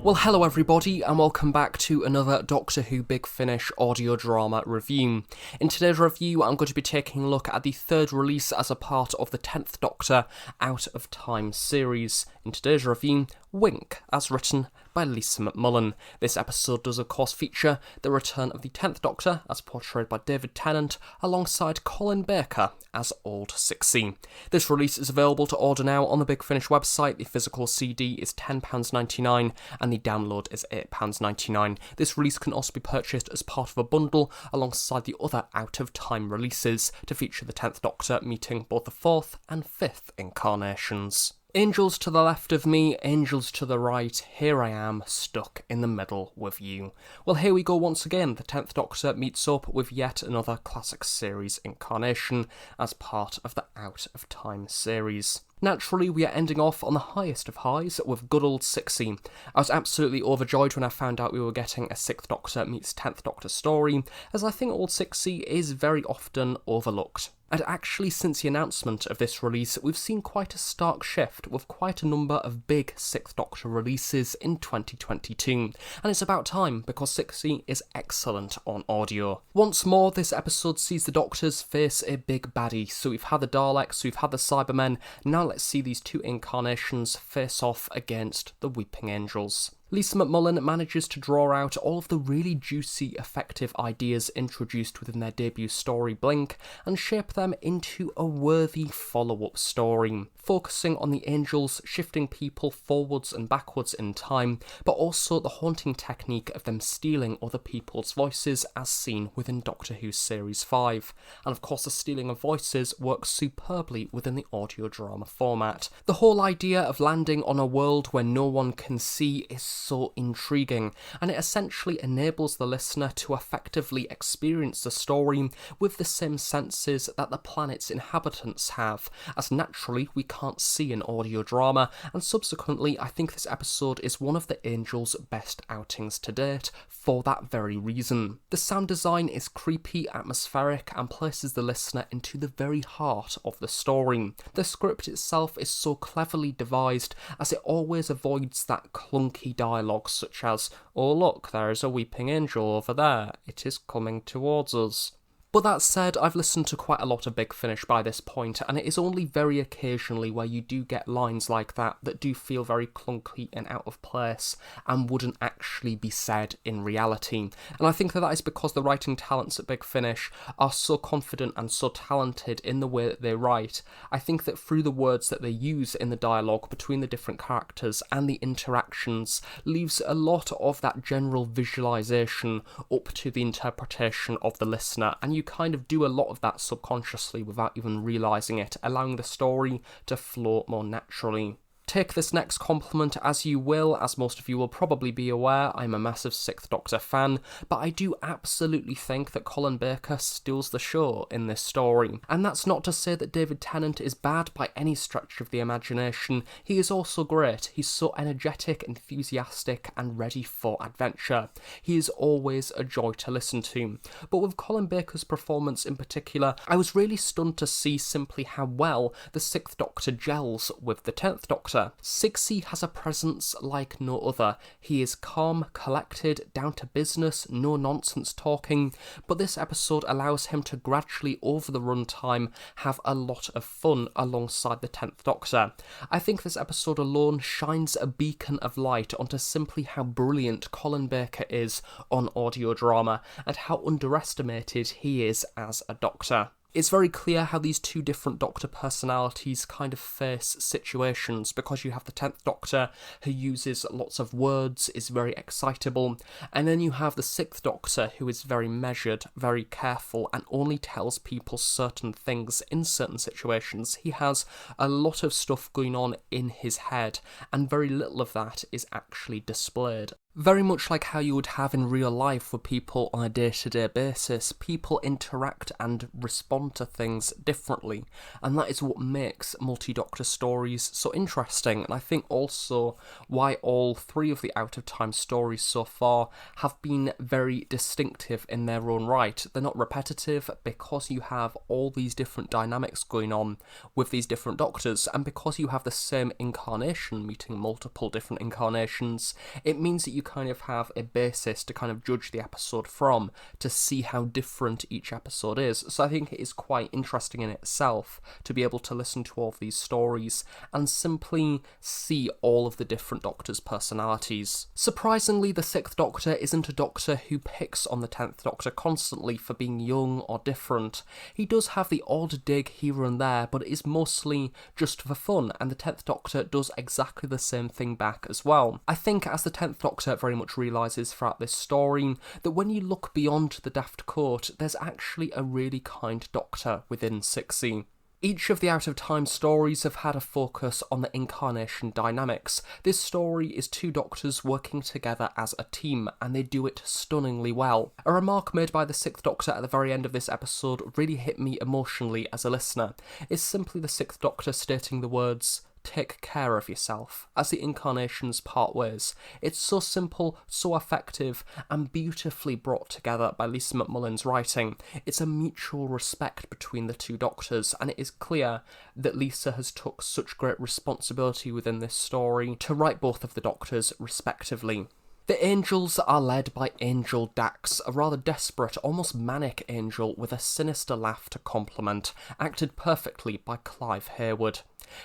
Well, hello everybody, and welcome back to another Doctor Who Big Finish audio drama review. In today's review, I'm going to be taking a look at the third release as a part of the 10th Doctor Out of Time series. In today's review, Wink, as written by Lisa McMullen. This episode does of course feature the return of the 10th Doctor, as portrayed by David Tennant, alongside Colin Baker as Ol'Sixie. This release is available to order now on the Big Finish website. The physical CD is £10.99 and the download is £8.99. This release can also be purchased as part of a bundle alongside the other Out of Time releases to feature the 10th Doctor meeting both the 4th and 5th incarnations. Angels to the left of me, angels to the right, here I am, stuck in the middle with you. Well, here we go once again. The 10th Doctor meets up with yet another classic series incarnation as part of the Out of Time series. Naturally, we are ending off on the highest of highs with good old Ol'Sixie. I was absolutely overjoyed when I found out we were getting a 6th Doctor meets 10th Doctor story, as I think Ol'Sixie is very often overlooked. And actually, since the announcement of this release, we've seen quite a stark shift with quite a number of big 6th Doctor releases in 2022. And it's about time, because Ol'Sixie is excellent on audio. Once more, this episode sees the Doctors face a big baddie. So we've had the Daleks, we've had the Cybermen, now let's see these two incarnations face off against the Weeping Angels. Lisa McMullen manages to draw out all of the really juicy, effective ideas introduced within their debut story Blink and shape them into a worthy follow-up story, focusing on the angels shifting people forwards and backwards in time, but also the haunting technique of them stealing other people's voices as seen within Doctor Who Series 5. And of course the stealing of voices works superbly within the audio drama format. The whole idea of landing on a world where no one can see is so intriguing, and it essentially enables the listener to effectively experience the story with the same senses that the planet's inhabitants have, as naturally we can't see an audio drama, and subsequently I think this episode is one of the Angels' best outings to date for that very reason. The sound design is creepy, atmospheric, and places the listener into the very heart of the story. The script itself is so cleverly devised as it always avoids that clunky dialogue such as, "Oh look, there is a weeping angel over there, it is coming towards us." But that said, I've listened to quite a lot of Big Finish by this point, and it is only very occasionally where you do get lines like that do feel very clunky and out of place, and wouldn't actually be said in reality. And I think that is because the writing talents at Big Finish are so confident and so talented in the way that they write. I think that through the words that they use in the dialogue between the different characters and the interactions leaves a lot of that general visualisation up to the interpretation of the listener, and you kind of do a lot of that subconsciously without even realising it, allowing the story to flow more naturally. Take this next compliment as you will. As most of you will probably be aware, I'm a massive 6th Doctor fan, but I do absolutely think that Colin Baker steals the show in this story. And that's not to say that David Tennant is bad by any stretch of the imagination. He is also great. He's so energetic, enthusiastic, and ready for adventure. He is always a joy to listen to. But with Colin Baker's performance in particular, I was really stunned to see simply how well the 6th Doctor gels with the 10th Doctor. Ol'Sixie has a presence like no other. He is calm, collected, down to business, no nonsense talking, but this episode allows him to gradually over the runtime have a lot of fun alongside the 10th Doctor. I think this episode alone shines a beacon of light onto simply how brilliant Colin Baker is on audio drama and how underestimated he is as a Doctor. It's very clear how these two different Doctor personalities kind of face situations, because you have the 10th Doctor who uses lots of words, is very excitable, and then you have the 6th Doctor who is very measured, very careful, and only tells people certain things in certain situations. He has a lot of stuff going on in his head, and very little of that is actually displayed. Very much like how you would have in real life with people on a day-to-day basis, people interact and respond to things differently, and that is what makes multi-Doctor stories so interesting, and I think also why all three of the Out of Time stories so far have been very distinctive in their own right. They're not repetitive because you have all these different dynamics going on with these different Doctors, and because you have the same incarnation meeting multiple different incarnations, it means that you kind of have a basis to kind of judge the episode from, to see how different each episode is. So I think it is quite interesting in itself to be able to listen to all of these stories and simply see all of the different Doctors' personalities. Surprisingly, the 6th Doctor isn't a Doctor who picks on the 10th Doctor constantly for being young or different. He does have the odd dig here and there, but it is mostly just for fun, and the 10th Doctor does exactly the same thing back as well. I think as the 10th Doctor very much realises throughout this story that when you look beyond the daft court, there's actually a really kind Doctor within Sixie. Each of the Out of Time stories have had a focus on the incarnation dynamics. This story is 2 Doctors working together as a team, and they do it stunningly well. A remark made by the 6th Doctor at the very end of this episode really hit me emotionally as a listener. It's simply the 6th Doctor stating the words, "Take care of yourself," as the incarnations part ways. It's so simple, so effective, and beautifully brought together by Lisa McMullen's writing. It's a mutual respect between the 2 Doctors, and it is clear that Lisa has took such great responsibility within this story to write both of the Doctors respectively. The Angels are led by Angel Dax, a rather desperate, almost manic angel with a sinister laugh to complement, acted perfectly by Clive Hayward.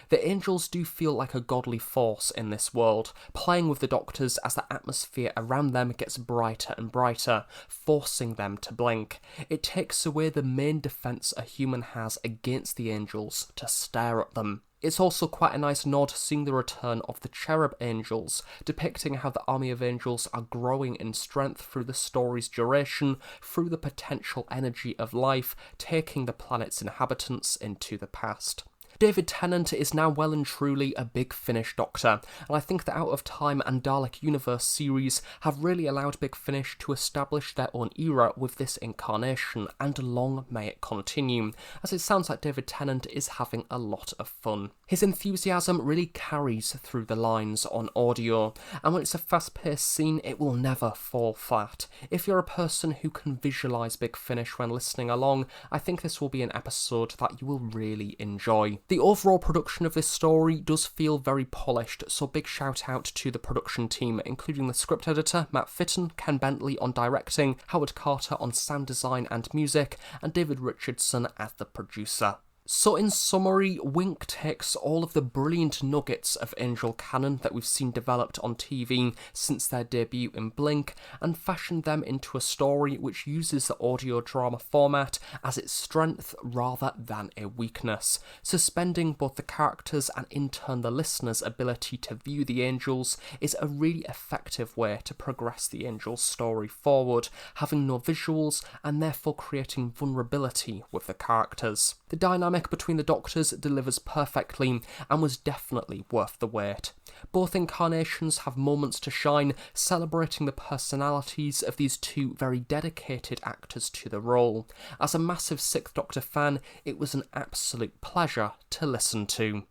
The Angels do feel like a godly force in this world, playing with the Doctors as the atmosphere around them gets brighter and brighter, forcing them to blink. It takes away the main defence a human has against the Angels, to stare at them. It's also quite a nice nod seeing the return of the Cherub Angels, depicting how the army of angels are growing in strength through the story's duration, through the potential energy of life, taking the planet's inhabitants into the past. David Tennant is now well and truly a Big Finish Doctor, and I think the Out of Time and Dalek Universe series have really allowed Big Finish to establish their own era with this incarnation, and long may it continue, as it sounds like David Tennant is having a lot of fun. His enthusiasm really carries through the lines on audio, and when it's a fast-paced scene, it will never fall flat. If you're a person who can visualise Big Finish when listening along, I think this will be an episode that you will really enjoy. The overall production of this story does feel very polished, so big shout out to the production team, including the script editor, Matt Fitton, Ken Bentley on directing, Howard Carter on sound design and music, and David Richardson as the producer. So in summary, Wink takes all of the brilliant nuggets of Angel canon that we've seen developed on TV since their debut in Blink, and fashioned them into a story which uses the audio drama format as its strength rather than a weakness, suspending both the characters and in turn the listener's ability to view the Angels is a really effective way to progress the Angels story forward, having no visuals and therefore creating vulnerability with the characters. The dynamic between the Doctors delivers perfectly and was definitely worth the wait. Both incarnations have moments to shine, celebrating the personalities of these 2 very dedicated actors to the role. As a massive 6th Doctor fan, it was an absolute pleasure to listen to.